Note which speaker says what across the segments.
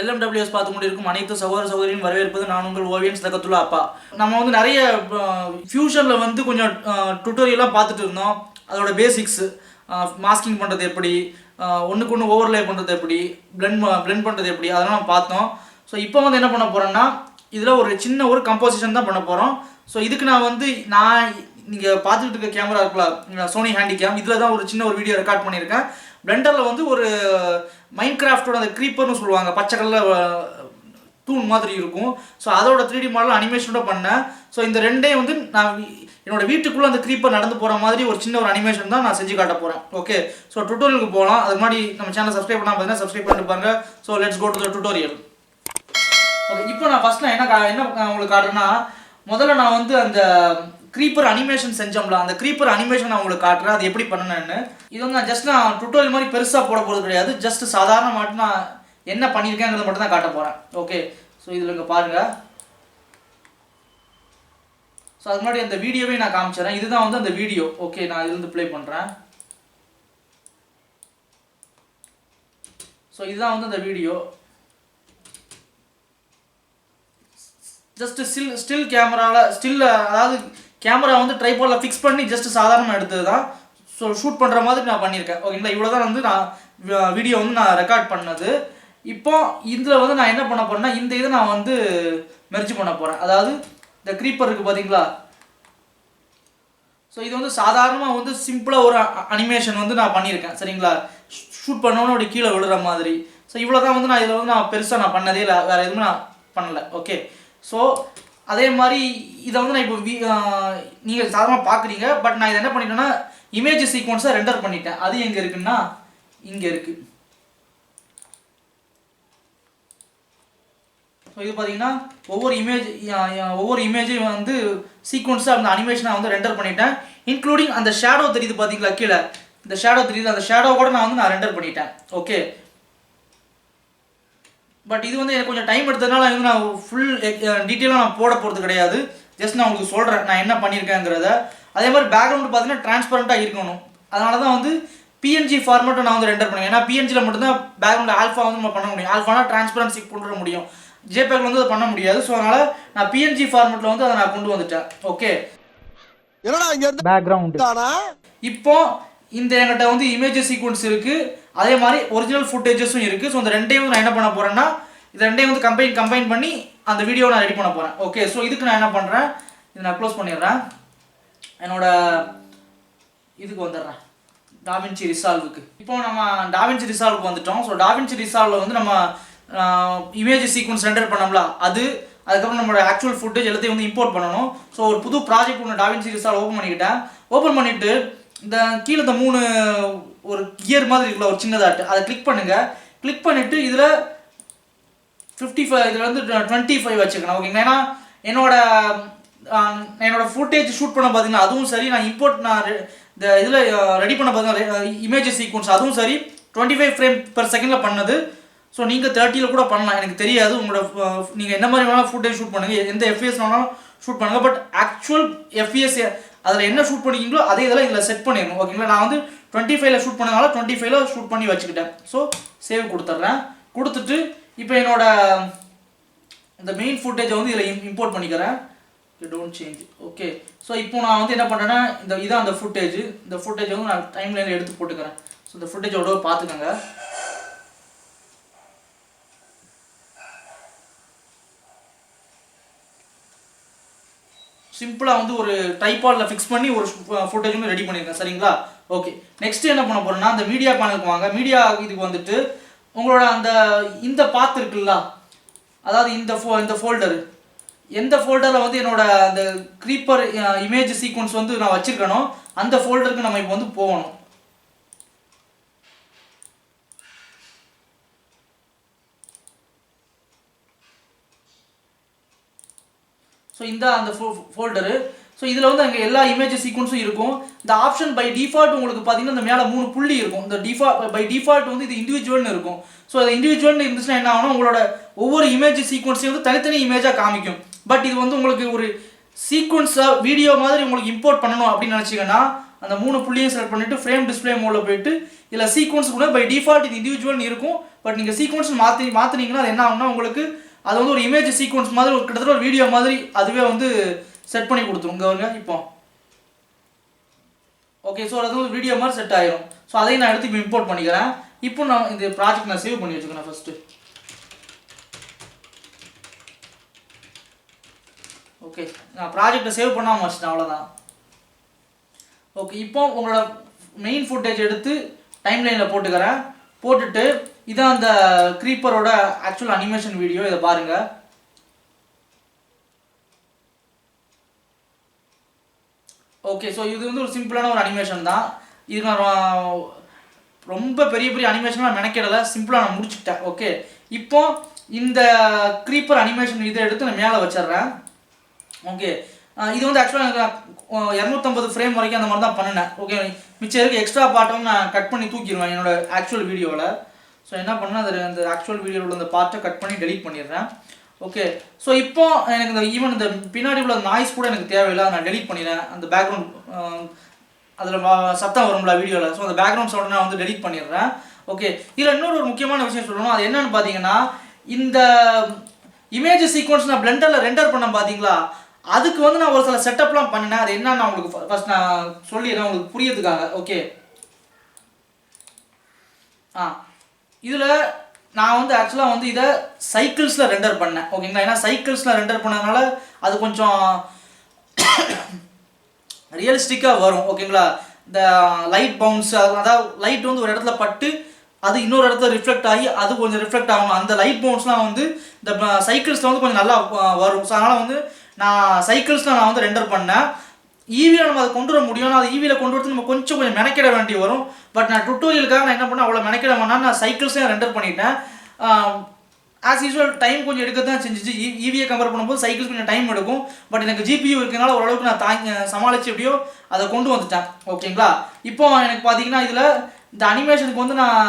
Speaker 1: LMWS பார்த்து கொண்டிருக்கும் அனைத்து சகோதர சகோதரியும் வரவேற்பது நான் உங்கள் ஓவியன் சதகத்துல்லா அப்பா. நம்ம வந்து நிறைய ஃபியூஷனில் வந்து கொஞ்சம் டுட்டோரியலாக பார்த்துட்டு இருந்தோம். அதோட பேசிக்ஸ், மாஸ்கிங் பண்ணுறது எப்படி, ஒன்றுக்கு ஒன்று ஓவர்லே பண்ணுறது எப்படி, பிளெண்ட் பண்ணுறது எப்படி, அதெல்லாம் நம்ம பார்த்தோம். ஸோ இப்போ வந்து என்ன பண்ண போகிறோன்னா இதில் ஒரு சின்ன ஒரு கம்போசிஷன் தான் பண்ண போகிறோம். ஸோ இதுக்கு நான் நீங்கள் பார்த்துக்கிட்டு இருக்க கேமரா இருக்கலாம், சோனி ஹேண்டிகேம், இதில் தான் ஒரு சின்ன ஒரு வீடியோ ரெக்கார்ட் பண்ணியிருக்கேன். பிளெண்டரில் வந்து ஒரு மைன்கிராஃப்டோட அந்த க்ரீப்பர்னு சொல்லுவாங்க, பச்சை கலரில் தூண் மாதிரி இருக்கும். ஸோ அதோட 3D மாடல் அனிமேஷனோட பண்ணேன். ஸோ இந்த ரெண்டையும் வந்து நான் என்னோட வீட்டுக்குள்ளே அந்த க்ரீப்பர் நடந்து போகிற மாதிரி ஒரு சின்ன ஒரு அனிமேஷன் தான் நான் செஞ்சு காட்ட போகிறேன். ஓகே, ஸோ டுட்டோரியலுக்கு போகலாம். அதுக்கு முன்னாடி நம்ம சேனல் சப்ஸ்கிரைப் பண்ணால் பார்த்தீங்கன்னா சப்ஸ்கிரைப் பண்ணிட்டு பாருங்க. So let's go to the tutorial. Okay, இப்போ நான் ஃபஸ்ட்டில் என்ன உங்களுக்கு காட்டுறேன்னா, முதல்ல நான் வந்து அந்த க்ரீப்பர் அனிமேஷன் செஞ்சோம்ல, அந்த க்ரீப்பர் அனிமேஷன் நான் உங்களுக்கு காட்டுறேன், அது எப்படி பண்ணணுன்னு. இது வந்து நான் டுட்டோரியல் மாதிரி பெருசாக போட போகிறது கிடையாது. ஜஸ்ட் சாதாரண மட்டும் நான் என்ன பண்ணியிருக்கேங்கிறத மட்டும் தான் காட்ட போகிறேன். ஓகே, ஸோ இதில் இங்கே பாருங்கள். ஸோ அது முன்னாடி அந்த வீடியோவே நான் காமிச்சிடறேன். இதுதான் வந்து அந்த வீடியோ. ஓகே, நான் இதுலேருந்து ப்ளே பண்ணுறேன். ஸோ இதுதான் வந்து அந்த வீடியோ. ஜஸ்ட் ஸ்டில் கேமராவில் அதாவது கேமரா வந்து ட்ரைபாடில் ஃபிக்ஸ் பண்ணி ஜஸ்ட் சாதாரணமாக எடுத்தது தான். ஸோ ஷூட் பண்ணுற மாதிரி நான் பண்ணியிருக்கேன். ஓகேங்களா, இவ்வளோ தான் வந்து நான் வீடியோ வந்து நான் ரெக்கார்ட் பண்ணது. இப்போ இதில் வந்து நான் என்ன பண்ண போகிறேன்னா, இந்த இதை நான் வந்து மெர்ஜ் பண்ண போகிறேன். அதாவது இந்த க்ரீப்பர் இருக்குது பார்த்தீங்களா. ஸோ இது வந்து சாதாரணமாக வந்து சிம்பிளாக ஒரு அனிமேஷன் வந்து நான் பண்ணியிருக்கேன். சரிங்களா, ஷூட் பண்ணோன்னு அப்படி கீழே விழுற மாதிரி. ஸோ இவ்வளோ தான் வந்து இதில் வந்து நான் பெருசாக நான் பண்ணதே இல்லை, வேறு எதுவுமே நான் பண்ணலை. ஓகே, ஸோ அதே மாதிரி இதை வந்து நான் இப்போ நீங்கள் சாதாரணமாக பார்க்குறீங்க. பட் நான் இதை என்ன பண்ணிட்டேன்னா இமேஜ் சீக்வன்ஸாக ரெண்டர் பண்ணிட்டேன். அது எங்கே இருக்குன்னா இங்கே இருக்குது. ஸோ இது பார்த்தீங்கன்னா ஒவ்வொரு இமேஜையும் வந்து சீக்வன்ஸாக அந்த அனிமேஷனை வந்து ரெண்டர் பண்ணிட்டேன். இன்க்ளூடிங் அந்த ஷேடோ தெரியுது பார்த்தீங்களா, கீழே இந்த ஷேடோ தெரியுது, அந்த ஷேடோ கூட நான் ரெண்டர் பண்ணிட்டேன். ஓகே, பட் இது வந்து எனக்கு கொஞ்சம் டைம் எடுத்ததுனால வந்து நான் ஃபுல் டீட்டெயிலாக நான் போட போகிறது கிடையாது. ஜஸ்ட் நான் உங்களுக்கு சொல்கிறேன் நான் என்ன பண்ணியிருக்கேங்கிறத. அதே மாதிரி பேக்ரவுண்டு பார்த்தீங்கன்னா டிரான்ஸ்பரண்ட்டாக இருக்கணும். அதனால தான் வந்து PNG ஃபார்மேட்டை நான் வந்து ரெண்டர் பண்ணுவேன். ஏன்னா PNGயில் மட்டும்தான் பேக்ரவுண்ட் ஆல்ஃபா வந்து நம்ம பண்ண முடியும். ஆல்ஃபானா டிரான்ஸ்பரன்சி கொண்டு வர முடியும், JPEG வந்து அதை பண்ண முடியாது. ஸோ அதனால் நான் PNG ஃபார்மேட்டில் வந்து அதை நான் கொண்டு வந்துட்டேன். ஓகே, பேக்ரவுண்டு இப்போ இந்த என்கிட்ட வந்து இமேஜ் சீக்வன்ஸ் இருக்குது, அதே மாதிரி ஒரிஜினல் ஃபுட்டேஜஸும் இருக்குது. ஸோ இந்த ரெண்டையும் வந்து நான் என்ன பண்ண போகிறேன்னா, இது ரெண்டையும் வந்து கம்பைன் பண்ணி அந்த வீடியோவை நான் ரெடி பண்ண போகிறேன். ஓகே, ஸோ இதுக்கு நான் என்ன பண்ணுறேன், இதை நான் க்ளோஸ் பண்ணிடுறேன். என்னோட இதுக்கு வந்துடுறேன், டாவின்சி ரிசால்வுக்கு. இப்போ நம்ம டாவின்சி ரிசால்வுக்கு வந்துட்டோம். ஸோ டாவின்சி ரிசால்வில் வந்து நம்ம இமேஜ் சீக்வன்ஸ் ரெண்டர் பண்ணோம்ல, அதுக்கப்புறம் நம்மளோட ஆக்சுவல் ஃபுட்டேஜ் எல்லாத்தையும் வந்து இம்போர்ட் பண்ணணும். ஸோ ஒரு புது ப்ராஜெக்ட் ஒன்று டாவின்சி ரிசால்வ் ஓப்பன் பண்ணிவிட்டு இந்த கீழே இந்த 3 ஒரு கியர் மாதிரி இருக்குல்ல, ஒரு சின்னதாட்டு, அதை கிளிக் பண்ணுங்கள். கிளிக் பண்ணிவிட்டு இதில் 55 இதில் வந்து 25 வச்சுக்கணும். ஓகேங்களா, ஏன்னா என்னோட ஃபுட்டேஜ் ஷூட் பண்ண பார்த்தீங்கன்னா அதுவும் சரி, நான் இந்த இதில் ரெடி பண்ண பார்த்தீங்கன்னா இமேஜ் சீக்வன்ஸ் அதுவும் சரி 25 ஃப்ரேம்/செகண்டில் பண்ணது. ஸோ நீங்கள் 30 கூட பண்ணலாம், எனக்கு தெரியாது. நீங்கள் என்ன மாதிரி வேணாலும் ஃபுட்டேஜ் ஷூட் பண்ணுங்கள், எந்த FPS வேணாலும் ஷூட் பண்ணுங்கள். பட் ஆக்சுவல் FPS அதில் என்ன ஷூட் பண்ணிக்கிங்களோ அதே இதில் செட் பண்ணிடணும். ஓகேங்களா, நான் வந்து 25ல் ஷூட் பண்ணதுனால 25ல் ஷூட் பண்ணி வச்சுக்கிட்டேன். ஸோ சேவ் கொடுத்துட்றேன். கொடுத்துட்டு இப்போ என்னோட இந்த மெயின் ஃபுட்டேஜை வந்து இதில் இம்போர்ட் பண்ணிக்கிறேன். Don't change. ஓகே, ஸோ இப்போ நான் வந்து என்ன பண்ணுறேன்னா இதான் அந்த ஃபுட்டேஜ். இந்த ஃபுட்டேஜை வந்து நான் டைம் லைனில் எடுத்து போட்டுக்கிறேன். ஸோ இந்த ஃபுட்டேஜோட பார்த்துக்கோங்க. சிம்பிளாக வந்து ஒரு ட்ரைபாடில் ஃபிக்ஸ் பண்ணி ஒரு ஃபுட்டேஜ் வந்து ரெடி பண்ணியிருக்கேன். சரிங்களா, ஓகே. நெக்ஸ்ட்டு என்ன பண்ண போகிறேன்னா, அந்த மீடியா பேனலுக்கு வாங்க. மீடியா இதுக்கு வந்துட்டு உங்களோட இந்த பாத் இருக்குல்ல, அதாவது இந்த ஃபோல்டரு, எந்த ஃபோல்டரில் வந்து என்னோட அந்த க்ரீப்பர் இமேஜ் சீக்வன்ஸ் வந்து நான் வச்சுருக்கணும், அந்த ஃபோல்டருக்கு நம்ம இப்போ வந்து போகணும். ஸோ அந்த ஃபோல்டரு. ஸோ இதில் வந்து அங்கே எல்லா இமேஜ் சீக்வன்ஸும் இருக்கும். இந்த ஆப்ஷன் பை டிஃபால்ட் உங்களுக்கு பார்த்தீங்கன்னா இந்த மேலே 3 புள்ளி இருக்கும். இந்த பை டிஃபால்ட் வந்து இது இண்டிவிஜுவல்னு இருக்கும். ஸோ அது இண்டிவிஜுவல்னு இருந்துச்சுன்னா என்ன ஆகும்னா, உங்களோட ஒவ்வொரு இமேஜ் சீக்வன்ஸையும் வந்து தனித்தனி இமேஜாக காமிக்கும். பட் இது வந்து உங்களுக்கு ஒரு சீக்வன்ஸாக வீடியோ மாதிரி உங்களுக்கு இம்போர்ட் பண்ணணும் அப்படின்னு நினச்சிங்கன்னா அந்த 3 புள்ளியும் செலக்ட் பண்ணிவிட்டு ஃப்ரேம் டிஸ்பிளே மோடில் போயிட்டு இதில் சீக்வன்ஸ் கூட பை டிஃபால்ட் இது இண்டிவிஜுவல்னு இருக்கும். பட் நீங்கள் சீக்வன்ஸ் மாற்றினீங்கன்னா அது என்ன ஆகும்னா உங்களுக்கு அது வந்து ஒரு இமேஜ் சீக்வன்ஸ் மாதிரி ஒரு கிட்டத்தட்ட ஒரு வீடியோ மாதிரி அதுவே வந்து செட் பண்ணி கொடுத்துரும். இங்கே வருங்க இப்போ ஓகே. ஸோ அது வந்து வீடியோ மாதிரி செட் ஆயிரும். ஸோ அதையும் நான் எடுத்து இப்போ இம்போர்ட் பண்ணிக்கிறேன். இப்போ நான் இந்த ப்ராஜெக்ட் நான் சேவ் பண்ணி வச்சுக்கிறேன் ஃபஸ்ட்டு. ஓகே, நான் ப்ராஜெக்டை சேவ் பண்ணாமல் வச்சுட்டேன், அவ்வளோதான். ஓகே, இப்போ உங்களோட மெயின் ஃபுட்டேஜ் எடுத்து டைம்லைனில் போட்டுக்கிறேன். போட்டுட்டு இதான் அந்த க்ரீப்பரோட ஆக்சுவல் அனிமேஷன் வீடியோ, இதை பாருங்கள். ஓகே, ஸோ இது வந்து ஒரு சிம்பிளான ஒரு அனிமேஷன் தான். இது நான் ரொம்ப பெரிய பெரிய அனிமேஷன்லாம் மெனக்கிடலை, சிம்பிளாக நான் முடிச்சுட்டேன். ஓகே, இப்போ இந்த க்ரீப்பர் அனிமேஷன் இதை எடுத்து நான் மேலே வச்சிட்றேன். ஓகே, இது வந்து ஆக்சுவலாக எனக்கு 250 ஃப்ரேம் வரைக்கும் அந்த மாதிரி தான் பண்ணினேன். ஓகே, மிச்சம் இருக்குது எக்ஸ்ட்ரா பார்ட்டும் நான் கட் பண்ணி தூக்கிடுவேன் என்னோட ஆக்சுவல் வீடியோவில். ஸோ என்ன பண்ணேன், அந்த ஆக்சுவல் வீடியோவில் உள்ள அந்த பார்ட்டை கட் பண்ணி டெலீட் பண்ணிடுறேன். ஓகே, ஸோ இப்போ எனக்கு இந்த ஈவன் இந்த பின்னாடி உள்ள நாய்ஸ் கூட எனக்கு தேவையில்லை, நான் டெலீட் பண்ணிடுறேன். அந்த பேக்ரவுண்ட் அதில் சத்தம் வரும்ல வீடியோவில், ஸோ அந்த பேக்ரவுண்ட் சவுண்டை நான் வந்து டெலீட் பண்ணிடுறேன். ஓகே, இதில் இன்னொரு முக்கியமான விஷயம் சொல்லணும். அது என்னன்னு பார்த்தீங்கன்னா, இந்த இமேஜ் சீக்வன்ஸ் நான் பிளெண்டரில் ரெண்டர் பண்ண பார்த்தீங்களா, அதுக்கு வந்து நான் ஒரு சில செட்டப்லாம் பண்ணினேன். அது என்னன்னு நான் உங்களுக்கு ஃபர்ஸ்ட் நான் சொல்லிடுறேன் உங்களுக்கு புரியறதுக்காக. ஓகே, இதில் நான் வந்து ஆக்சுவலாக வந்து இதை சைக்கிள்ஸில் ரெண்டர் பண்ணேன். ஓகேங்களா, ஏன்னா சைக்கிள்ஸில் ரெண்டர் பண்ணதுனால அது கொஞ்சம் ரியலிஸ்டிக்காக வரும். ஓகேங்களா, இந்த லைட் பவுன்ஸ், அதாவது லைட் வந்து ஒரு இடத்துல பட்டு அது இன்னொரு இடத்துல ரிஃப்ளெக்ட் ஆகி அது கொஞ்சம் ரிஃப்ளெக்ட் ஆகணும். அந்த லைட் பவுன்ஸ்லாம் வந்து இந்த சைக்கிள்ஸில் வந்து கொஞ்சம் நல்லா வரும். ஸோ அதனால் வந்து நான் சைக்கிள்ஸில் நான் வந்து ரெண்டர் பண்ணேன். ஈவியில் நம்ம அதை கொண்டு வர முடியும். அது ஈவியில் கொண்டு வரது நம்ம கொஞ்சம் மெனக்கிட வேண்டி வரும். பட் நான் டுட்டோரியலுக்காக நான் என்ன பண்ணேன், அவ்வளோ மெனக்கிட வேணாம், நான் சைக்கிள்ஸையும் ரெண்டர் பண்ணிட்டேன். ஆஸ் யூஸ்வல் டைம் கொஞ்சம் எடுக்க தான் செஞ்சிச்சு. ஈவியை கம்பேர் பண்ணும்போது சைக்கிள்ஸ் கொஞ்சம் டைம் எடுக்கும். பட் எனக்கு ஜிபியூ இருக்கிறதுனால ஓரளவுக்கு நான் சமாளித்து எப்படியோ அதை கொண்டு வந்துட்டேன். ஓகேங்களா, இப்போ எனக்கு பார்த்தீங்கன்னா இதில் இந்த அனிமேஷனுக்கு வந்து நான்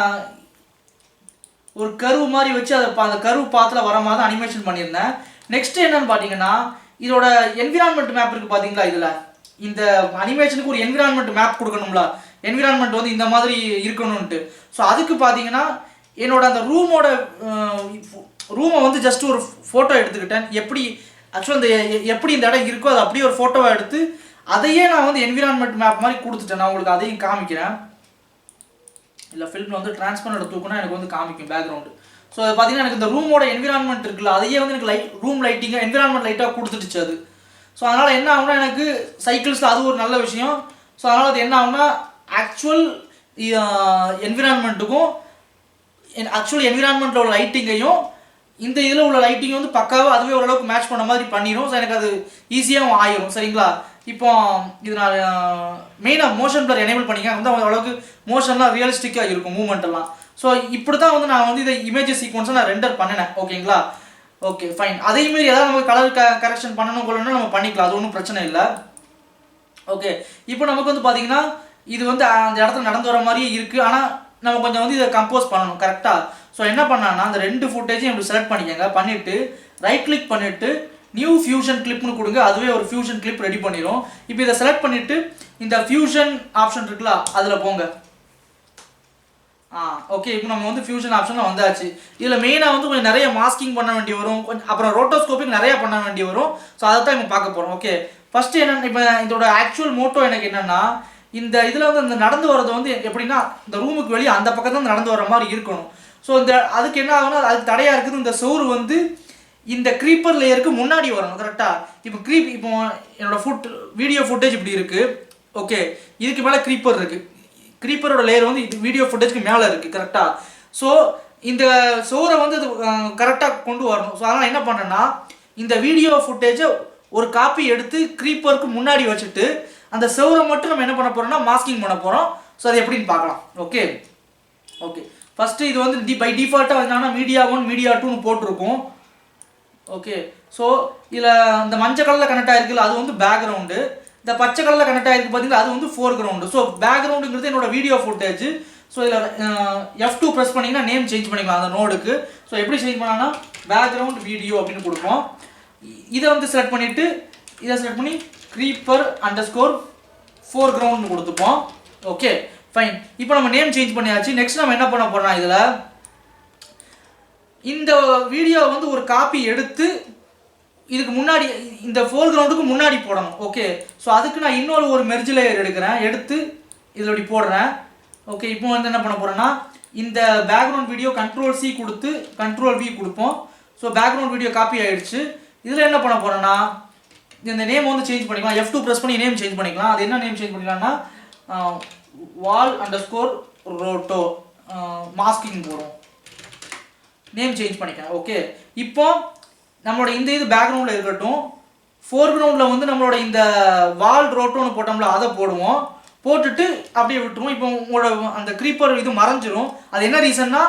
Speaker 1: ஒரு கர்வு மாதிரி வச்சு அதை அந்த கர்வு பாத்தில் வர மாதிரி தான் அனிமேஷன் பண்ணியிருந்தேன். நெக்ஸ்ட்டு என்னென்னு பார்த்தீங்கன்னா, இதோட என்விரான்மெண்ட் மேப் இருக்குது பார்த்தீங்களா, இதில் இந்த அனிமேஷனுக்கு ஒரு என்விரான்மெண்ட் மேப் கொடுக்கணும்ல, என்விரான்மெண்ட் வந்து இந்த மாதிரி இருக்கணும்ன்ட்டு. ஸோ அதுக்கு பார்த்தீங்கன்னா என்னோட அந்த ரூமை வந்து ஜஸ்ட் ஒரு ஃபோட்டோ எடுத்துக்கிட்டேன். எப்படி ஆக்சுவலாக இந்த எப்படி இந்த இடம் இருக்கோ அது அப்படியே ஒரு ஃபோட்டோவை எடுத்து அதையே நான் வந்து என்விரான்மெண்ட் மேப் மாதிரி கொடுத்துட்டேன். நான் உங்களுக்கு அதையும் காமிக்கிறேன். இல்லை ஃபில்மில் வந்து டிரான்ஸ்பரண்ட் தூக்குனா எனக்கு வந்து காமிக்கும் பேக்ரவுண்டு. ஸோ அது பார்த்தீங்கன்னா எனக்கு இந்த ரூமோட என்விரான்மெண்ட் இருக்குல்ல, அதையே வந்து எனக்கு ரூம் லைட்டிங்காக என்விரான்மெண்ட் லைட்டாக கொடுத்துடுச்சு அது. ஸோ அதனால் என்ன ஆகுனா எனக்கு சைக்கிள்ஸில் அது ஒரு நல்ல விஷயம். ஸோ அதனால் அது என்ன ஆகுனா ஆக்சுவல் என்விரான்மெண்ட்டுக்கும் ஆக்சுவல் என்விரான்மெண்ட்டில் உள்ள லைட்டிங்கையும் இந்த இதில் உள்ள லைட்டிங் வந்து பக்காவாக அதுவே ஓரளவுக்கு மேட்ச் பண்ண மாதிரி பண்ணிடும். ஸோ எனக்கு அது ஈஸியாகவும் ஆயிரும். சரிங்களா, இப்போ இது நான் மெயினாக மோஷன் பிளர் எனேபிள் பண்ணிக்க வந்து ஓரளவுக்கு மோஷன்லாம் ரியலிஸ்டிக்காக இருக்கும் மூவ்மெண்ட்டெல்லாம். ஸோ இப்படி தான் வந்து நான் வந்து இதை இமேஜ் சீக்வன்ஸை நான் ரெண்டர் பண்ணினேன். ஓகேங்களா, ஓகே ஃபைன். அதேமாரி ஏதாவது நம்ம கலர் கரெக்ஷன் பண்ணணும் கொள்ளணும் நம்ம பண்ணிக்கலாம், அது ஒன்றும் பிரச்சனை இல்லை. ஓகே, இப்போ நமக்கு வந்து பார்த்தீங்கன்னா இது வந்து அந்த இடத்துல நடந்து வர மாதிரியே இருக்குது. ஆனால் நம்ம கொஞ்சம் வந்து இதை கம்போஸ் பண்ணணும் கரெக்டாக. ஸோ என்ன பண்ணான்னா அந்த 2 ஃபுட்டேஜையும் இப்படி செலக்ட் பண்ணிக்கோங்க. பண்ணிவிட்டு ரைட் கிளிக் பண்ணிவிட்டு நியூ ஃபியூஷன் கிளிப்னு கொடுங்க. அதுவே ஒரு ஃபியூஷன் கிளிப் ரெடி பண்ணிடும். இப்போ இதை செலக்ட் பண்ணிவிட்டு இந்த ஃபியூஷன் ஆப்ஷன் இருக்குல்ல அதில் போங்க. ஓகே, இப்போ நம்ம வந்து ஃபியூஷன் ஆப்ஷனில் வந்தாச்சு. இதில் மெயினாக வந்து கொஞ்சம் நிறைய மாஸ்கிங் பண்ண வேண்டி வரும், கொஞ்சம் அப்புறம் ரோட்டோஸ்கோப்பிங் நிறையா பண்ண வேண்டி வரும். ஸோ அதை தான் இப்போ பார்க்க போகிறோம். ஓகே, ஃபஸ்ட்டு என்னென்ன இப்போ இதோட ஆக்சுவல் மோட்டோ எனக்கு என்னென்னா, இந்த இதில் வந்து இந்த நடந்து வர்றது வந்து எப்படின்னா இந்த ரூமுக்கு வெளியே அந்த பக்கம் தான் நடந்து வர மாதிரி இருக்கணும். ஸோ இந்த அதுக்கு என்ன ஆகுனா அதுக்கு தடையாக இருக்குது இந்த சோறு வந்து இந்த க்ரீப்பர் லேயருக்கு முன்னாடி வரணும் கரெக்டாக. இப்போ என்னோட வீடியோ ஃபுட்டேஜ் இப்படி இருக்குது. ஓகே, இதுக்கு மேலே க்ரீப்பர் இருக்குது. க்ரீப்பரோட லேயர் வந்து இது வீடியோ ஃபுட்டேஜ்க்கு மேலே இருக்குது கரெக்டாக. ஸோ இந்த சோரை வந்து அது கரெக்டாக கொண்டு வரணும். ஸோ அதனால் என்ன பண்ணுறேன்னா இந்த வீடியோ ஃபுட்டேஜை ஒரு காப்பி எடுத்து க்ரீப்பருக்கு முன்னாடி வச்சுட்டு அந்த சோரை மட்டும் நம்ம என்ன பண்ண போகிறோம்னா மாஸ்கிங் பண்ண போகிறோம். ஸோ அது எப்படின்னு பார்க்கலாம். ஓகே ஓகே ஃபஸ்ட்டு இது வந்து பை டிஃபால்ட்டாக என்னன்னா மீடியா 1 மீடியா 2ன்னு போட்டிருக்கும். ஓகே, ஸோ இதில் இந்த மஞ்சள் கலரில் கனெக்ட் ஆகிருக்குல்ல அது வந்து பேக்ரவுண்டு, இந்த பச்சை கலரில் கனெக்ட் ஆகிருக்கு பார்த்தீங்கன்னா அது வந்து ஃபோர்க்ரவுண்டு. ஸோ பேக்ரவுண்டுங்கிறது என்னோட வீடியோ ஃபுட்டேஜ். ஸோ இதில் F2 ப்ரெஸ் பண்ணிங்கன்னா நேம் சேஞ்ச் பண்ணிக்கலாம் அந்த நோடுக்கு. ஸோ எப்படி சேஞ்ச் பண்ணாங்கன்னா பேக்ரவுண்ட் வீடியோ அப்படின்னு கொடுப்போம். இதை வந்து செலக்ட் பண்ணிவிட்டு இதை செலக்ட் பண்ணி க்ரீப்பர் _ ஃபோர்க்ரவுண்ட் கொடுத்துப்போம். Okay fine. இப்போ நம்ம நேம் சேஞ்ச் பண்ணியாச்சு. நெக்ஸ்ட் நம்ம என்ன பண்ண போறோம்னா இதில் இந்த வீடியோ வந்து ஒரு காப்பி எடுத்து இதுக்கு முன்னாடி இந்த ஃபோர்க்ரவுண்டுக்கு முன்னாடி போடணும். ஓகே ஸோ அதுக்கு நான் இன்னொரு ஒரு மெர்ஜ் லேயர் எடுக்கிறேன், எடுத்து இதில் இப்படி போடுறேன். ஓகே இப்போ வந்து என்ன பண்ண போகிறேன்னா இந்த பேக்ரவுண்ட் வீடியோ Ctrl+C கொடுத்து Ctrl+V கொடுப்போம். ஸோ பேக்ரவுண்ட் வீடியோ காப்பி ஆகிடுச்சு. இதில் என்ன பண்ண போகிறேன்னா இந்த நேம் வந்து சேஞ்ச் பண்ணிக்கலாம். F2 ப்ரெஸ் பண்ணி நேம் சேஞ்ச் பண்ணிக்கலாம். அது என்ன நேம் சேஞ்ச் பண்ணிக்கலாம்னா wall_roto மாஸ்கிங் போடும், நேம் சேஞ்ச் பண்ணிக்கலாம். ஓகே இப்போ நம்மளோட இந்த இது பேக்ரவுண்டில் இருக்கட்டும். ஃபோர்க்ரவுண்டில் வந்து நம்மளோட இந்த வால் ரோட்டோன்னு போட்டோம்ல அதை போடுவோம். போட்டுட்டு அப்படியே விட்டுருவோம். இப்போ உங்களோட அந்த க்ரீப்பர் இது மறைஞ்சிரும். அது என்ன ரீசன்னா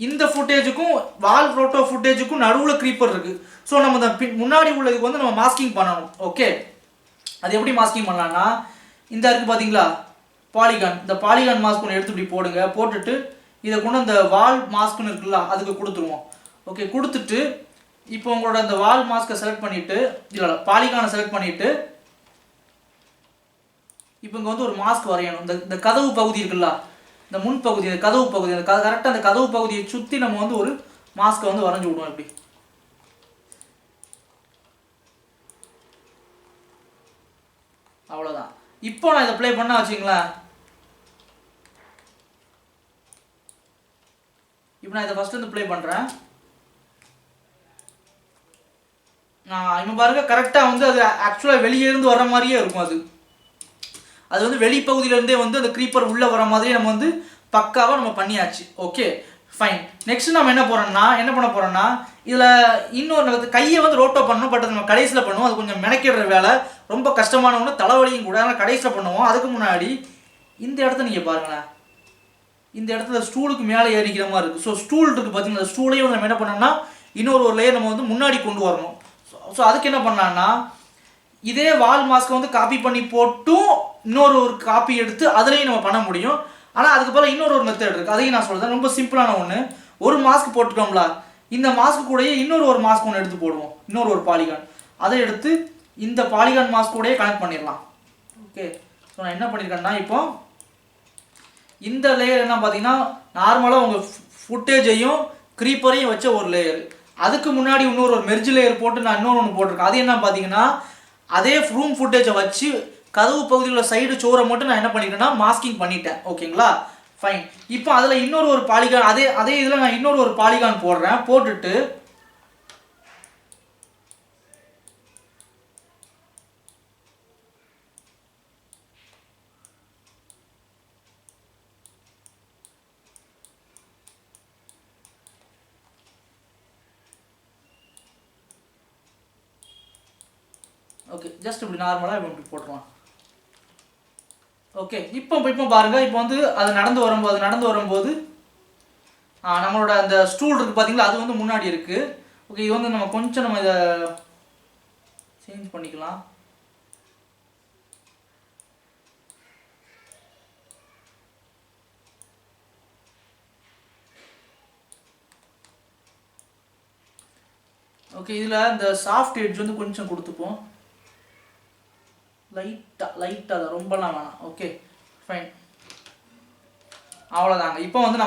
Speaker 1: இந்த ஃபுட்டேஜுக்கும் வால் ரோட்டோ ஃபுட்டேஜுக்கும் நடுவில் க்ரீப்பர் இருக்குது. ஸோ நம்ம இந்த முன்னாடி உள்ளதுக்கு வந்து நம்ம மாஸ்கிங் பண்ணணும். ஓகே அது எப்படி மாஸ்கிங் பண்ணலான்னா இந்த இருக்குது பார்த்தீங்களா பாலிகான், இந்த பாலிகான் மாஸ்க் ஒன்று எடுத்து இப்படி போடுங்க. போட்டுட்டு இதை கொண்டு அந்த வால் மாஸ்க்னு இருக்குல்ல அதுக்கு கொடுத்துருவோம். ஓகே கொடுத்துட்டு இப்போ உங்களோட அந்த வால் மாஸ்க்கை செலக்ட் பண்ணிவிட்டு இல்லை பாலிகானை செலக்ட் பண்ணிவிட்டு இப்போ இங்கே வந்து ஒரு மாஸ்க் வரையணும். இந்த கதவு பகுதி இருக்குல்ல, இந்த முன்பகுதி, அந்த கதவு பகுதி, அந்த கரெக்டாக அந்த கதவு பகுதியை சுற்றி நம்ம வந்து ஒரு மாஸ்க்கை வந்து வரைஞ்சி விடுவோம். இப்படி அவ்வளோதான். இப்போ நான் இதை ப்ளே பண்ண வச்சுங்களேன். இப்போ நான் இதை ஃபஸ்ட்டு வந்து ப்ளே பண்ணுறேன். இப்போ பாருங்க கரெக்டாக வந்து அது ஆக்சுவலாக வெளியே இருந்து வர மாதிரியே இருக்கும். அது வந்து வெளிப்பகுதியிலேருந்தே வந்து அந்த க்ரீப்பர் உள்ளே வர மாதிரியே நம்ம வந்து பக்காவாக நம்ம பண்ணியாச்சு. Okay fine. நெக்ஸ்ட் நம்ம என்ன பண்ண போகிறோம்னா இதில் இன்னொரு கையை வந்து ரோட்டோ பண்ணணும். பட் அது நம்ம கடைசியில் பண்ணுவோம். அது கொஞ்சம் மெனக்கிடுற வேலை, ரொம்ப கஷ்டமான ஒன்று, தலைவலியும் கூட. ஆனால் கடைசியில் பண்ணுவோம். அதுக்கு முன்னாடி இந்த இடத்த நீங்கள் பாருங்களேன். இந்த இடத்துல ஸ்டூலுக்கு மேலே ஏறிக்கிற மாதிரி இருக்குது. ஸோ ஸ்டூல் இருக்குது பார்த்தீங்கன்னா, ஸ்டூலையும் நம்ம என்ன பண்ணோம்னா இன்னொரு லேயர் நம்ம வந்து முன்னாடி கொண்டு வரணும். ஸோ அதுக்கு என்ன பண்ணலான்னா இதே வால் மாஸ்க்கை வந்து காப்பி பண்ணி போட்டும் இன்னொரு காப்பி எடுத்து அதுலேயும் நம்ம பண்ண முடியும். ஆனால் அதுக்கு போல் இன்னொரு மெத்தட் இருக்குது. அதையும் நான் சொல்கிறேன். ரொம்ப சிம்பிளான ஒன்று. ஒரு மாஸ்க் போட்டுட்டோம்ல, இந்த மாஸ்க் கூடயே இன்னொரு மாஸ்க் ஒன்று எடுத்து போடுவோம். இன்னொரு பாலிகான் அதை எடுத்து இந்த பாலிகான் மாஸ்க் கூடயே கனெக்ட் பண்ணிடலாம். ஓகே ஸோ நான் என்ன பண்ணியிருக்கேன்னா இப்போ இந்த லேயர் என்ன பார்த்தீங்கன்னா நார்மலாக உங்கள் ஃபுட்டேஜையும் க்ரீப்பரையும் வச்ச ஒரு லேயர். அதுக்கு முன்னாடி இன்னொரு மெர்ஜ் லேயர் போட்டு நான் இன்னொன்று போட்டிருக்கேன். அது என்ன பார்த்தீங்கன்னா அதே ரூம் ஃபுட்டேஜை வச்சு கதவு பகுதியில் சைடு சோரை மட்டும் நான் என்ன பண்ணிட்டேன்னா மாஸ்கிங் பண்ணிட்டேன். ஓகேங்களா ஃபைன். இப்போ அதில் இன்னொரு பாலிகான் அதே இதில் நான் இன்னொரு பாலிகான் போடுறேன். போட்டுட்டு ஓகே ஜஸ்ட் இப்படி நார்மலாக இப்படி போட்டுருவான். ஓகே இப்போ பாருங்கள். இப்போ வந்து அது நடந்து வரும்போது நம்மளோட அந்த ஸ்டூல் இருக்குது பார்த்தீங்களா, அது வந்து முன்னாடி இருக்குது. ஓகே இது வந்து நம்ம கொஞ்சம் நம்ம இதை சேஞ்ச் பண்ணிக்கலாம். ஓகே இதில் இந்த சாஃப்ட் எட்ஜ் வந்து கொஞ்சம் கொடுத்துப்போம். லைட்டாக அதை ரொம்பலாம் வேணாம். ஓகே ஃபைன் அவ்வளோதாங்க. இப்போ வந்து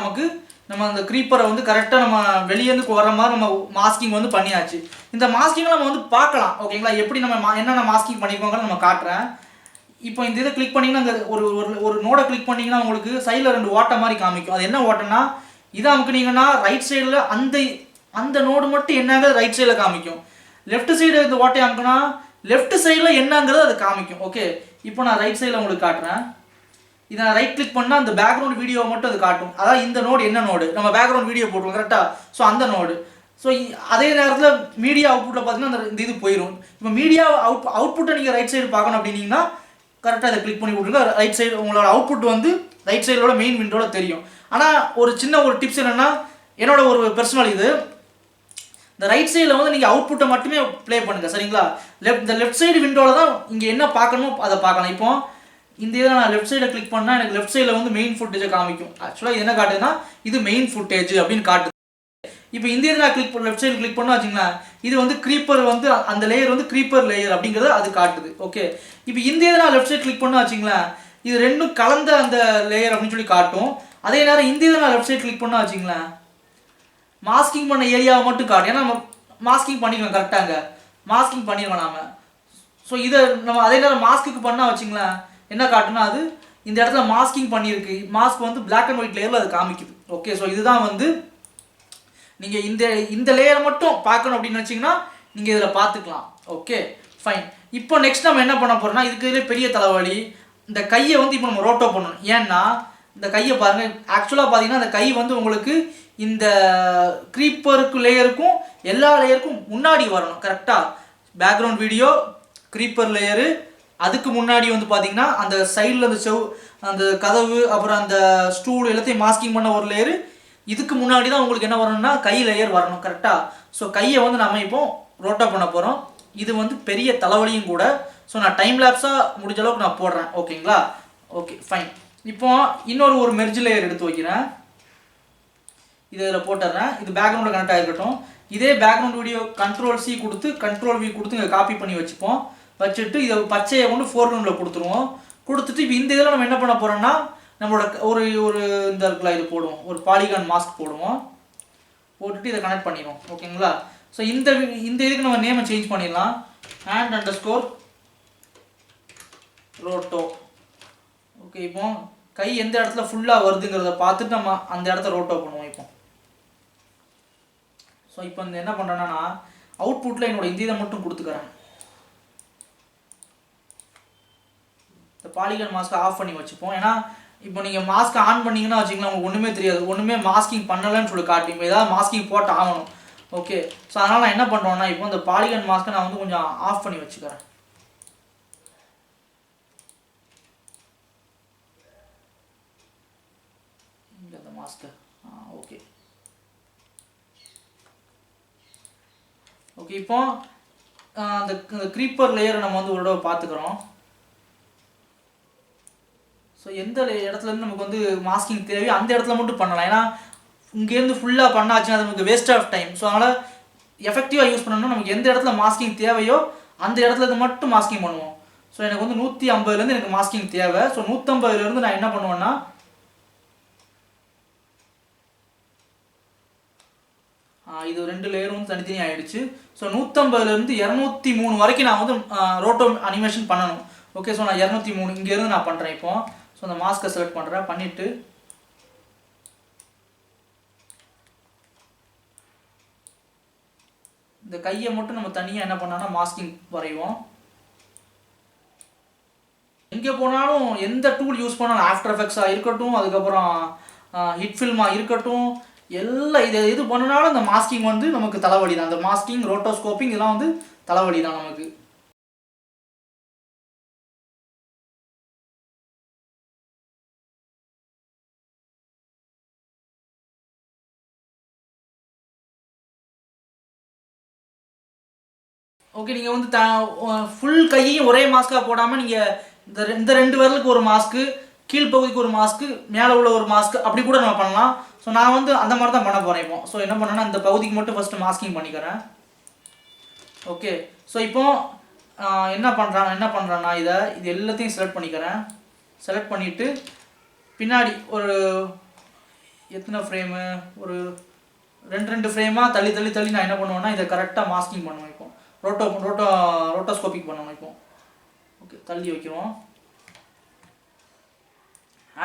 Speaker 1: நம்ம அந்த க்ரீப்பரை வந்து கரெக்டாக நம்ம வெளியேருந்து வர மாதிரி நம்ம மாஸ்கிங் வந்து பண்ணியாச்சு. இந்த மாஸ்கிங்கை நம்ம வந்து பார்க்கலாம். ஓகேங்களா எப்படி நம்ம என்னென்ன மாஸ்கிங் பண்ணியிருக்கோங்கிறத நம்ம காட்டுறேன். இப்போ இந்த இதை கிளிக் பண்ணிங்கன்னா அங்கே ஒரு நோடை கிளிக் பண்ணிங்கன்னா உங்களுக்கு சைடில் 2 ஓட்டை மாதிரி காமிக்கும். அது என்ன ஓட்டைன்னா இதை அமுக்குனீங்கன்னா ரைட் சைடில் அந்த நோடு மட்டும் என்னங்கிறது ரைட் சைடில் காமிக்கும். லெஃப்ட் சைடு இந்த ஓட்டையை அமுக்குனா லெஃப்ட் சைடில் என்னங்கிறது அது காமிக்கும். ஓகே இப்போ நான் ரைட் சைடில் உங்களுக்கு காட்டுறேன். இதை நான் ரைட் கிளிக் பண்ணால் அந்த பேக்ரவுண்ட் வீடியோவை மட்டும் அது காட்டும். அதாவது இந்த நோடு என்ன நோடு நம்ம பேக்ரவுண்ட் வீடியோ போட்டுருவோம் கரெக்டாக. ஸோ அந்த நோடு. ஸோ அதே நேரத்தில் மீடியா அவுட்புட்டில் பார்த்தீங்கன்னா இந்த இது போயிடும். இப்போ மீடியா அவுட்புட்டை நீங்கள் ரைட் சைடு பார்க்கணும் அப்படின்னீங்கன்னா கரெக்டாக அதை கிளிக் பண்ணி விட்ருங்க. ரைட் சைடு உங்களோட அவுட்புட் வந்து ரைட் சைடோட மெயின் விண்டோவில் தெரியும். ஆனால் ஒரு சின்ன டிப்ஸ் என்னென்னா என்னோட ஒரு பர்சனல் இது இந்த ரைட் சைடில் வந்து நீங்கள் அவுட்புட்டை மட்டுமே ப்ளே பண்ணுங்கள் சரிங்களா. இந்த லெஃப்ட் சைடு விண்டோவில் தான் இங்கே என்ன பார்க்கணுமோ அதை பார்க்கலாம். இப்போ இந்த இதில் நான் லெஃப்ட் சைடில் கிளிக் பண்ணால் எனக்கு லெஃப்ட் சைடில் வந்து மெயின் ஃபுட்டேஜை காமிக்கும். ஆக்சுவலாக இது என்ன காட்டுதுன்னா இது மெயின் ஃபுட்டேஜ் அப்படின்னு காட்டுது. இப்போ இந்த இதில் நான் லெஃப்ட் சைடு கிளிக் பண்ணா வச்சுங்களேன், இது வந்து க்ரீப்பர் வந்து அந்த லேயர் வந்து க்ரீப்பர் லேயர் அப்படிங்கிறத அது காட்டுது. ஓகே, இப்போ இந்த இதில் நான் லெஃப்ட் சைடு கிளிக் பண்ணா வச்சுங்களேன், இது ரெண்டும் கலந்த அந்த லேயர் அப்படின்னு சொல்லி காட்டும். அதே நேரம் இந்த இதில் நான் லெஃப்ட் சைடு கிளிக் பண்ணா வச்சுங்களேன், மாஸ்கிங் பண்ண ஏரியாவை மட்டும் காட்டும். ஏன்னா நம்ம மாஸ்கிங் பண்ணிக்கலாம் கரெக்டாங்க, மாஸ்கிங் பண்ணிடுவோம் நாம. ஸோ இதை நம்ம அதே நேரம் மாஸ்க்கு பண்ணால் வச்சுங்களேன் என்ன காட்டுனா, அது இந்த இடத்துல மாஸ்கிங் பண்ணியிருக்கு, மாஸ்க் வந்து பிளாக் அண்ட் ஒயிட் லேயரில் அது காமிக்குது. ஓகே, ஸோ இதுதான் வந்து நீங்கள் இந்த லேயரை மட்டும் பார்க்கணும் அப்படின்னு நினச்சிங்கன்னா நீங்கள் இதில் பார்த்துக்கலாம். Okay fine. இப்போ நெக்ஸ்ட் நம்ம என்ன பண்ண போகிறோம்னா, இதுக்கு பெரிய தலைவலி, இந்த கையை வந்து இப்போ நம்ம ரோட்டோ பண்ணணும். ஏன்னா இந்த கையை பாருங்கள், ஆக்சுவலாக பார்த்தீங்கன்னா இந்த கை வந்து உங்களுக்கு இந்த க்ரீப்பருக்கு லேயருக்கும் எல்லா லேயருக்கும் முன்னாடி வரணும் கரெக்டாக. பேக்ரவுண்ட் வீடியோ, க்ரீப்பர் லேயரு, அதுக்கு முன்னாடி வந்து பார்த்தீங்கன்னா அந்த சைடில் அந்த கதவு, அப்புறம் அந்த ஸ்டூல் எல்லாத்தையும் மாஸ்கிங் பண்ண ஒரு லேயரு, இதுக்கு முன்னாடி தான் உங்களுக்கு என்ன வரணும்னா கை லேயர் வரணும் கரெக்டாக. ஸோ கையை வந்து நம்ம இப்போ ரோட்டோ பண்ண போகிறோம். இது வந்து பெரிய தலைவலியும் கூட. ஸோ நான் டைம் லேப்ஸாக முடிஞ்ச அளவுக்கு நான் போடுறேன். ஓகேங்களா? Okay fine. இப்போ ஒரு மெர்ஜ் லேயர் எடுத்து வைக்கிறேன், இதில் போட்டுடுறேன். இது பேக்ரவுண்டில் கனெக்ட் ஆகிருக்கட்டும். இதே பேக்ரவுண்ட் வீடியோ கண்ட்ரோல்-C கொடுத்து கண்ட்ரோல்-V கொடுத்து இங்கே காப்பி பண்ணி வச்சுப்போம். வச்சுட்டு இதை பச்சையை கொண்டு ஃபோர்க்ரவுண்டில் கொடுத்துருவோம். கொடுத்துட்டு இப்போ இந்த இதில் நம்ம என்ன பண்ண போகிறோம்னா, நம்மளோட ஒரு இந்த இருக்குல்ல இது போடுவோம், ஒரு பாலிகான் மாஸ்க் போடுவோம். போட்டுட்டு இதை கனெக்ட் பண்ணிடுவோம். ஓகேங்களா? ஸோ இந்த இதுக்கு நம்ம நேமை சேஞ்ச் பண்ணிடலாம், hand_roto. ஓகே, இப்போ கை எந்த இடத்துல ஃபுல்லாக வருதுங்கிறத பார்த்துட்டு நம்ம அந்த இடத்த ரோட்டோ பண்ணுவோம். இப்போ இந்த என்ன பண்ணுறேன்னா, நான் அவுட்புட்டில் என்னோட இந்த இதை மட்டும் கொடுத்துக்கிறேன். இந்த பாலிகன் மாஸ்க்கை ஆஃப் பண்ணி வச்சுப்போம். ஏன்னா இப்போ நீங்கள் மாஸ்க்கை ஆன் பண்ணிங்கன்னா வச்சிங்களா, உங்களுக்கு ஒன்றுமே தெரியாது, ஒன்றுமே மாஸ்கிங் பண்ணலைன்னு சொல்லி காட்டுவீங்க, ஏதாவது மாஸ்கிங் போட்டு ஆகணும். ஓகே, ஸோ அதனால் நான் என்ன பண்ணுறேன்னா, இப்போ இந்த பாலிகன் மாஸ்க்கை நான் வந்து கொஞ்சம் ஆஃப் பண்ணி வச்சுக்கிறேன். இந்த மாஸ்க்கு ஓகே ஓகே. இப்போ அந்த க்ரீப்பர் லேயரை நம்ம வந்து ஒரு தடவை பார்த்துக்கிறோம். ஸோ எந்த இடத்துலேருந்து நமக்கு வந்து மாஸ்கிங் தேவையோ அந்த இடத்துல மட்டும் பண்ணலாம். ஏன்னா இங்கேருந்து ஃபுல்லாக பண்ணாச்சுன்னா அது நமக்கு வேஸ்ட் ஆஃப் டைம். ஸோ அதனால் எஃபெக்டிவாக யூஸ் பண்ணணும்னா நமக்கு எந்த இடத்துல மாஸ்கிங் தேவையோ அந்த இடத்துல மட்டும் மாஸ்கிங் பண்ணுவோம். ஸோ எனக்கு வந்து 150லேருந்து எனக்கு மாஸ்கிங் தேவை. ஸோ 150லேருந்து நான் என்ன பண்ணுவேன்னா, இது 2 லேயரும் தனித்தனி ஆகிடுச்சு. ஸோ 150லேருந்து 203 வரைக்கும் நான் வந்து ரோட்டோ அனிமேஷன் பண்ணணும். ஓகே, ஸோ நான் 203 இங்கேருந்து நான் பண்ணுறேன். இப்போ ஸோ அந்த மாஸ்க்கை செலக்ட் பண்ணுறேன், பண்ணிவிட்டு இந்த கையை மட்டும் நம்ம தனியாக என்ன பண்ணோன்னா மாஸ்கிங் வரைவோம். எங்கே போனாலும் எந்த டூல் யூஸ் பண்ணாலும், ஆஃப்டர் எஃபெக்ட்ஸாக இருக்கட்டும், அதுக்கப்புறம் ஹிட் ஃபில்மாக இருக்கட்டும், எல்லாம் இது பண்ணினாலும் இந்த மாஸ்கிங் வந்து நமக்கு தலைவலி தான். அந்த மாஸ்கிங், ரோட்டோஸ்கோப்பிங் இதெல்லாம் வந்து தலைவலி தான் நமக்கு. ஓகே, நீங்கள் வந்து ஃபுல் கையையும் ஒரே மாஸ்க்காக போடாமல் நீங்கள் இந்த 2 விரலுக்கு ஒரு மாஸ்க்கு, கீழ்ப்பகுதிக்கு ஒரு மாஸ்க்கு, மேலே உள்ள ஒரு மாஸ்க்கு, அப்படி கூட நம்ம பண்ணலாம். ஸோ நான் வந்து அந்த மாதிரி தான் பண்ண போகிறேன் இப்போ. ஸோ என்ன பண்ணேன்னா, இந்த பகுதிக்கு மட்டும் ஃபஸ்ட்டு மாஸ்கிங் பண்ணிக்கிறேன். ஓகே, ஸோ இப்போ என்ன பண்ணுறேன்னா இது எல்லாத்தையும் செலக்ட் பண்ணிக்கிறேன். செலக்ட் பண்ணிவிட்டு பின்னாடி ஒரு எத்தனை ஃப்ரேமு, ஒரு 2 ஃப்ரேமாக தள்ளி நான் என்ன பண்ணுவேன்னா, இதை கரெக்டாக மாஸ்கிங் பண்ணுவேன். இப்போ ரோட்டோஸ்கோப்பிக் பண்ணணும். இப்போ ஓகே, தள்ளி வைக்கிறோம்.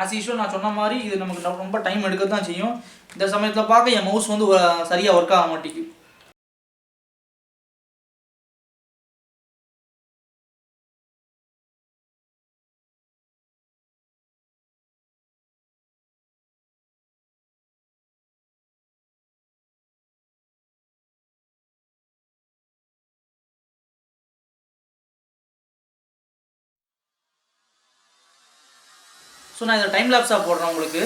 Speaker 1: ஆஸ் யூஷுவல் நான் சொன்ன மாதிரி இது நமக்கு ரொம்ப டைம் எடுக்க தான் செய்யும். இந்த சமயத்தில் பார்க்க என் மவுஸ் வந்து சரியாக ஒர்க் ஆக மாட்டேங்குது. ஸோ நான் இதை டைம் லேப்ஸாக போடுறேன் உங்களுக்கு.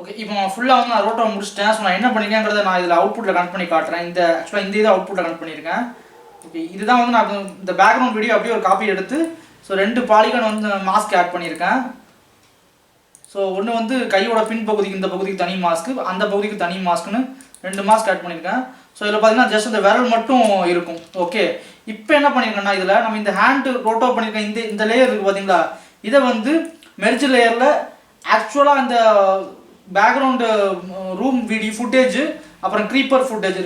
Speaker 1: ஓகே, இப்போ ஃபுல்லாக வந்து நான் ரோட்டோ முடிச்சிட்டேன். ஸோ நான் என்ன பண்ணியிருக்கேங்கிறத நான் இதில் அவுட்புட்டில் கனெக்ட் பண்ணி காட்டுறேன். ஆக்சுவலாக இந்த இதை அவுட்புட்டில் கனெக்ட் பண்ணியிருக்கேன். ஓகே, இதுதான் வந்து நான் இந்த பேக்ரவுண்ட் வீடியோ அப்படியே ஒரு காப்பி எடுத்து ஸோ 2 பாலிகான் வந்து மாஸ்க் ஆட் பண்ணியிருக்கேன். ஸோ ஒன்று வந்து கையோட பின் பகுதிக்கு இந்த பகுதிக்கு தனி மாஸ்க்கு, அந்த பகுதிக்கு தனி மாஸ்க்குன்னு 2 மாஸ்க் ஆட் பண்ணியிருக்கேன். ஸோ இதில் பார்த்தீங்கன்னா ஜஸ்ட் இந்த விரல் மட்டும் இருக்கும். ஓகே, இப்போ என்ன பண்ணியிருக்கேன்னா இதில் நம்ம இந்த ஹேண்டு ரோட்டோ பண்ணியிருக்கேன். இந்த லேயர் இருக்குது பார்த்தீங்களா, இதை வந்து மெர்ஜ் லேயரில் ஆக்சுவலாக இந்த பேக்ரவுண்டு ரூம் வீடியோ ஃபுட்டேஜ் அப்புறம் க்ரீப்பர் ஃபுட்டேஜ்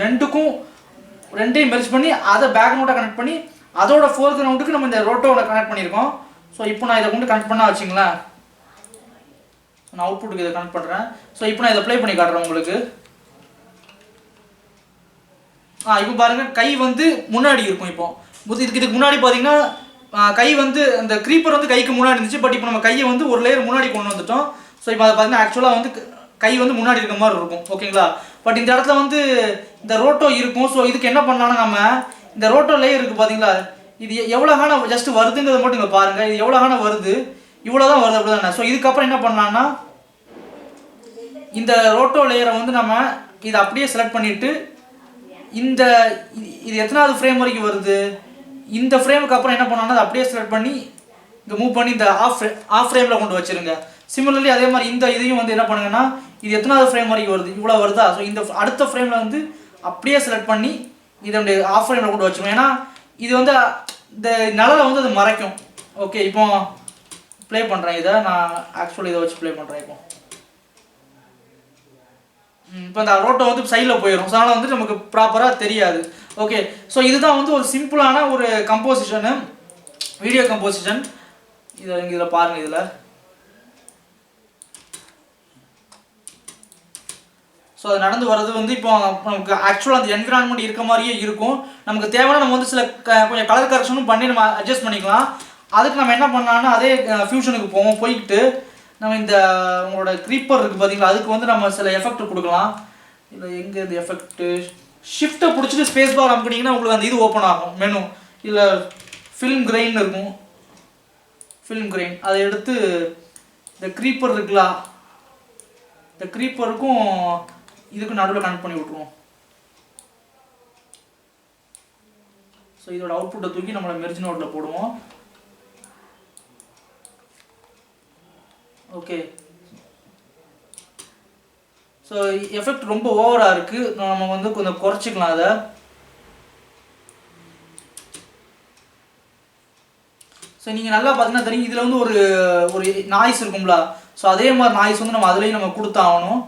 Speaker 1: ரெண்டையும் மெர்ஜ் பண்ணி அதை பேக்ரவுண்டை கனெக்ட் பண்ணி அதோட ஃபோர்க்ரவுண்டுக்கு நம்ம இந்த ரோட்டோவில் கனெக்ட் பண்ணியிருக்கோம். ஸோ இப்போ நான் இதை கொண்டு கனெக்ட் பண்ணால் வச்சுங்களேன், நான் அவுட்புட்டுக்கு இதை கனெக்ட் பண்ணுறேன். ஸோ இப்போ நான் இதை ப்ளே பண்ணி காட்டுறேன் உங்களுக்கு. இப்போ பாருங்கள், கை வந்து முன்னாடி இருக்கும். இப்போ இதுக்கு முன்னாடி பார்த்தீங்கன்னா கை வந்து அந்த க்ரீப்பர் வந்து கைக்கு முன்னாடி இருந்துச்சு. பட் இப்போ நம்ம கையை வந்து ஒரு லேயர் முன்னாடி கொண்டு வந்துட்டோம். ஸோ இப்போ அதை பார்த்தீங்கன்னா ஆக்சுவலாக வந்து கை வந்து முன்னாடி இருக்க மாதிரி இருக்கும். ஓகேங்களா, பட் இந்த இடத்துல வந்து இந்த ரோட்டோ இருக்கும். ஸோ இதுக்கு என்ன பண்ணலாம்னா நம்ம இந்த ரோட்டோ லேயர் இருக்குது பார்த்தீங்களா, இது எவ்வளோகான ஜஸ்ட் வருதுங்கிறத மட்டும் இங்கே பாருங்கள். இது எவ்வளோகான வருது, இவ்வளோ தான் வருது அப்படி தானே. ஸோ இதுக்கப்புறம் என்ன பண்ணலான்னா இந்த ரோட்டோ லேயரை வந்து நம்ம இதை அப்படியே செலக்ட் பண்ணிவிட்டு இது எத்தனாவது ஃப்ரேம் வரைக்கும் வருது, இந்த ஃப்ரேமுக்கு அப்புறம் என்ன பண்ணாலும் அதை அப்படியே செலக்ட் பண்ணி இங்கே மூவ் பண்ணி இந்த ஆஃப் ஃப்ரேமில் கொண்டு வச்சுருங்க. சிமிலர்லி அதே மாதிரி இந்த இதையும் வந்து என்ன பண்ணுங்கன்னா இது எத்தனாவது ஃப்ரேம் வரைக்கும் வருது, இவ்வளோ வருதா. ஸோ இந்த அடுத்த ஃப்ரேமில் வந்து அப்படியே செலக்ட் பண்ணி இதை ஆஃப் ஃப்ரேமில் கொண்டு வச்சுருவோம். ஏன்னா இது வந்து இந்த நிழலை வந்து அது மறைக்கும். ஓகே, இப்போ ப்ளே பண்ணுறேன். இதை நான் ஆக்சுவலி இதை வச்சு ப்ளே பண்ணுறேன். இப்போ இந்த ரோட்டோ வந்து சைடில் போயிடும். ஸோ அதனால் வந்து நமக்கு ப்ராப்பராக தெரியாது. ஓகே, ஸோ இதுதான் வந்து ஒரு சிம்பிளான ஒரு கம்போசிஷனு, வீடியோ கம்போசிஷன். இதில் பாருங்கள். இதில் ஸோ அது நடந்து வர்றது வந்து இப்போ நமக்கு ஆக்சுவலாக அந்த என்விரான்மெண்ட் இருக்க மாதிரியே இருக்கும். நமக்கு தேவையான நம்ம வந்து சில கொஞ்சம் கலர் கரெக்ஷனும் பண்ணி நம்ம அட்ஜஸ்ட் பண்ணிக்கலாம். அதுக்கு நம்ம என்ன பண்ணலாம்னா அதே ஃபியூஷனுக்கு போயிட்டு நம்ம இந்த உங்களோட க்ரீப்பர் இருக்குது பார்த்தீங்களா, அதுக்கு வந்து நம்ம சில எஃபெக்ட் கொடுக்கலாம். இல்லை எங்கே இந்த எஃபெக்ட்டு ஷிஃப்ட்டை பிடிச்சிட்டு ஸ்பேஸ் பார் அமுக்கினீங்கன்னா உங்களுக்கு அந்த இது ஓப்பன் ஆகும் மெனு. இல்லை ஃபில்ம் கிரெயின் இருக்கும், ஃபில்ம் கிரெயின் அதை எடுத்து இந்த க்ரீப்பர் இருக்குல்ல, இந்த க்ரீப்பருக்கும் இதுக்கும் நடுவில் கனெக்ட் பண்ணி விட்ருவோம். ஸோ இதோட அவுட்புட்டை தூக்கி நம்மளை மெர்ஜ் நோட்டில் போடுவோம். ஓகே, ஸோ எஃபெக்ட் ரொம்ப ஓவராக இருக்குது. நம்ம வந்து கொஞ்சம் குறைச்சிக்கலாம் அதை. ஸோ நீங்கள் நல்லா பார்த்தீங்கன்னா தெரியும், இதில் வந்து ஒரு நாய்ஸ் இருக்கும்ல. ஸோ அதே மாதிரி நாய்ஸ் வந்து நம்ம அதுலேயும் நம்ம கொடுத்தாகணும்.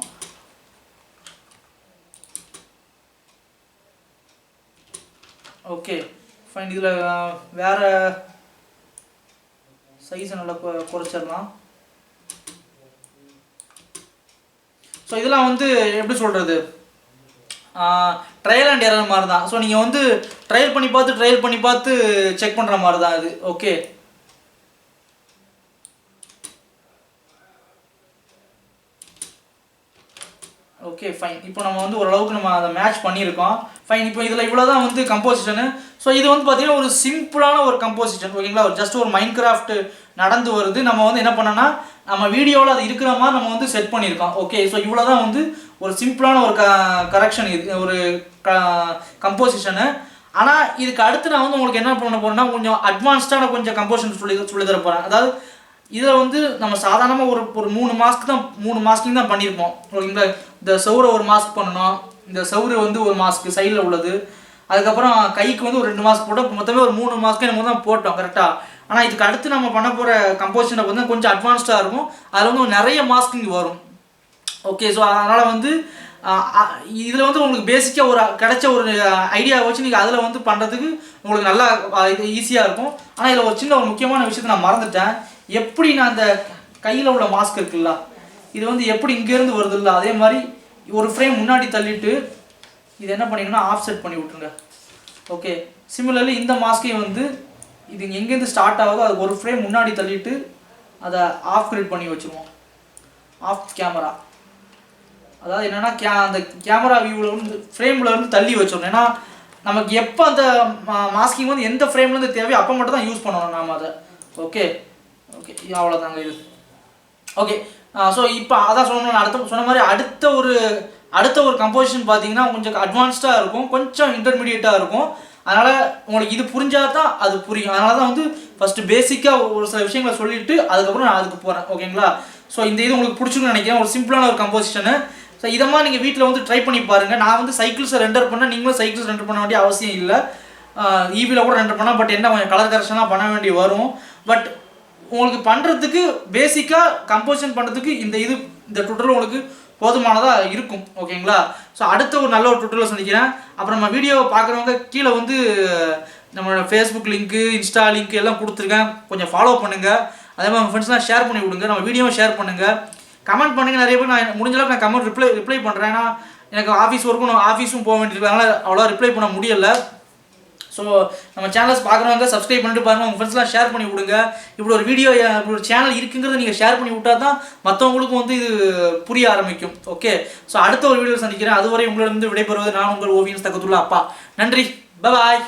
Speaker 1: Okay fine. இதில் வேறு சைஸை நல்லா குறைச்சிடலாம். ஸோ இதெல்லாம் வந்து எப்படி சொல்கிறது, ட்ரையல் அண்ட் எரர் மாதிரி தான். ஸோ நீங்கள் வந்து ட்ரையல் பண்ணி பார்த்து செக் பண்ணுற மாதிரி தான் இது. Okay, okay fine. இப்போ நம்ம வந்து ஓரளவுக்கு நம்ம அதை மேட்ச் பண்ணியிருக்கோம். ஃபைன். இப்போ இதில் இவ்வளோ தான் வந்து கம்போசிஷனு. ஸோ இது வந்து பார்த்திங்கன்னா ஒரு சிம்பிளான ஒரு கம்போசிஷன். ஓகேங்களா, ஜஸ்ட் ஒரு மைண்ட் கிராஃப்ட் நடந்து வருது. நம்ம வந்து என்ன பண்ணோன்னா நம்ம வீடியோவில் அது இருக்கிற மாதிரி நம்ம வந்து செட் பண்ணியிருக்கோம். ஓகே, ஸோ இவ்வளோ தான் வந்து ஒரு சிம்பிளான ஒரு கரெக்ஷன், இது ஒரு கம்போசிஷனு. ஆனால் இதுக்கு அடுத்து நான் வந்து உங்களுக்கு என்ன பண்ண போகிறேன்னா கொஞ்சம் அட்வான்ஸ்டான கொஞ்சம் கம்போசிஷன் சொல்லி தர போகிறேன். அதாவது இதில் வந்து நம்ம சாதாரணமாக ஒரு 3 மாஸ்கிங் தான் பண்ணியிருப்போம். ஓகேங்களா, இந்த செவுரை ஒரு மாஸ்க் பண்ணணும், இந்த செவுரு வந்து ஒரு மாஸ்க்கு சைடில் உள்ளது, அதுக்கப்புறம் கைக்கு வந்து ஒரு 2 மாஸ்க் போட்டோம். மொத்தமே ஒரு 3 மாஸ்க்கு நம்ம தான் போட்டோம் கரெக்டாக. ஆனால் இதுக்கு அடுத்து நம்ம பண்ண போகிற கம்போசிஷனை வந்து கொஞ்சம் அட்வான்ஸ்டாக இருக்கும். அதில் வந்து நிறைய மாஸ்கிங் வரும். ஓகே, ஸோ அதனால் வந்து இதில் வந்து உங்களுக்கு பேசிக்காக ஒரு கிடைச்ச ஒரு ஐடியா வச்சு நீங்கள் அதில் வந்து பண்ணுறதுக்கு உங்களுக்கு நல்லா இது ஈஸியாக இருக்கும். ஆனால் இதில் ஒரு சின்ன ஒரு முக்கியமான விஷயத்தை நான் மறந்துட்டேன். எப்படி நான் அந்த கையில் உள்ள மாஸ்க் இருக்குல்ல, இது வந்து எப்படி இங்கேருந்து வருது இல்லை, அதே மாதிரி ஒரு ஃப்ரேம் முன்னாடி தள்ளிட்டு இது என்ன பண்ணிங்கன்னா ஆஃப் செட் பண்ணி விட்ருங்க. ஓகே, சிமிலர்லி இந்த மாஸ்கையும் வந்து இது எங்கேருந்து ஸ்டார்ட் ஆகுதோ அது ஒரு ஃப்ரேம் முன்னாடி தள்ளிட்டு அதை ஆஃப் கிரிட் பண்ணி வச்சுருவோம். ஆஃப் கேமரா, அதாவது என்னென்னா அந்த கேமரா வியூவில் வந்து ஃப்ரேமில் வந்து தள்ளி வச்சிடணும். ஏன்னா நமக்கு எப்போ அந்த மாஸ்கிங் வந்து எந்த ஃப்ரேம்லேருந்து தேவையோ அப்போ மட்டும் தான் யூஸ் பண்ணணும் நாம் அதை. ஓகே, ஓகே அவ்வளோதாங்க இது. ஓகே, ஸோ இப்போ அதான் சொன்ன சொன்ன மாதிரி அடுத்த ஒரு கம்போசிஷன் பார்த்தீங்கன்னா கொஞ்சம் அட்வான்ஸ்டாக இருக்கும், கொஞ்சம் இன்டர்மீடியட்டாக இருக்கும். அதனால் உங்களுக்கு இது புரிஞ்சால் தான் அது புரியும். அதனால தான் வந்து ஃபஸ்ட்டு பேசிக்காக ஒரு சில விஷயங்களை சொல்லிவிட்டு அதுக்கப்புறம் நான் அதுக்கு போகிறேன். ஓகேங்களா? ஸோ இந்த இது உங்களுக்கு பிடிச்சிருக்குன்னு நினைக்கிறேன். ஒரு சிம்பிளான ஒரு கம்போசிஷனு. ஸோ இதை மாதிரி நீங்கள் வீட்டில் வந்து ட்ரை பண்ணி பாருங்கள். நான் வந்து சைக்கிள்ஸை ரெண்டர் பண்ணேன், நீங்களும் சைக்கிள்ஸ் ரெண்டர் பண்ண வேண்டிய அவசியம் இல்லை. ஈவியில் கூட ரெண்டர் பண்ணால், பட் என்ன கொஞ்சம் கலர் கரெக்ஷனாக பண்ண வேண்டி வரும். பட் உங்களுக்கு பண்ணுறதுக்கு பேசிக்காக கம்போசிஷன் பண்ணுறதுக்கு இந்த ட்யூட்டோரியல் உங்களுக்கு போதுமானதாக இருக்கும். ஓகேங்களா? ஸோ அடுத்த ஒரு நல்ல ஒரு ட்யூட்டோரியல் சந்திக்கிறேன். அப்புறம் நம்ம வீடியோவை பார்க்குறவங்க கீழே வந்து நம்மளோட ஃபேஸ்புக் லிங்க்கு, இன்ஸ்டா லிங்க் எல்லாம் கொடுத்துருக்கேன், கொஞ்சம் ஃபாலோ பண்ணுங்கள். அதே மாதிரி உங்கள் ஃப்ரெண்ட்ஸ்லாம் ஷேர் பண்ணி விடுங்க, நம்ம வீடியோவை ஷேர் பண்ணுங்கள், கமெண்ட் பண்ணுங்கள். நிறைய பேர் நான் முடிஞ்ச அளவுக்கு நான் கமெண்ட் ரிப்ளை பண்ணுறேன். ஏன்னா எனக்கு ஆஃபீஸ் ஒர்க்கும் ஆஃபீஸும் போக வேண்டியிருக்கனால அவ்வளோ ரிப்ளை பண்ண முடியலை. ஸோ நம்ம சேனல்ஸ் பார்க்குறவங்க சப்ஸ்கிரைப் பண்ணிட்டு பாருங்கள், உங்கள் ஃப்ரெண்ட்ஸ்லாம் ஷேர் பண்ணி விடுங்க. இப்படி ஒரு வீடியோ, இப்படி ஒரு சேனல் இருக்குங்கிறத நீங்கள் ஷேர் பண்ணி விட்டால் தான் மற்றவங்களுக்கும் வந்து இது புரிய ஆரம்பிக்கும். ஓகே, ஸோ அடுத்த ஒரு வீடியோ சந்திக்கிறேன். அதுவரை உங்களிடம் விடைபெறுவது நான் உங்கள் ஓவியன்ஸ் தக்கத்துள்ள அப்பா. நன்றி, பாய்.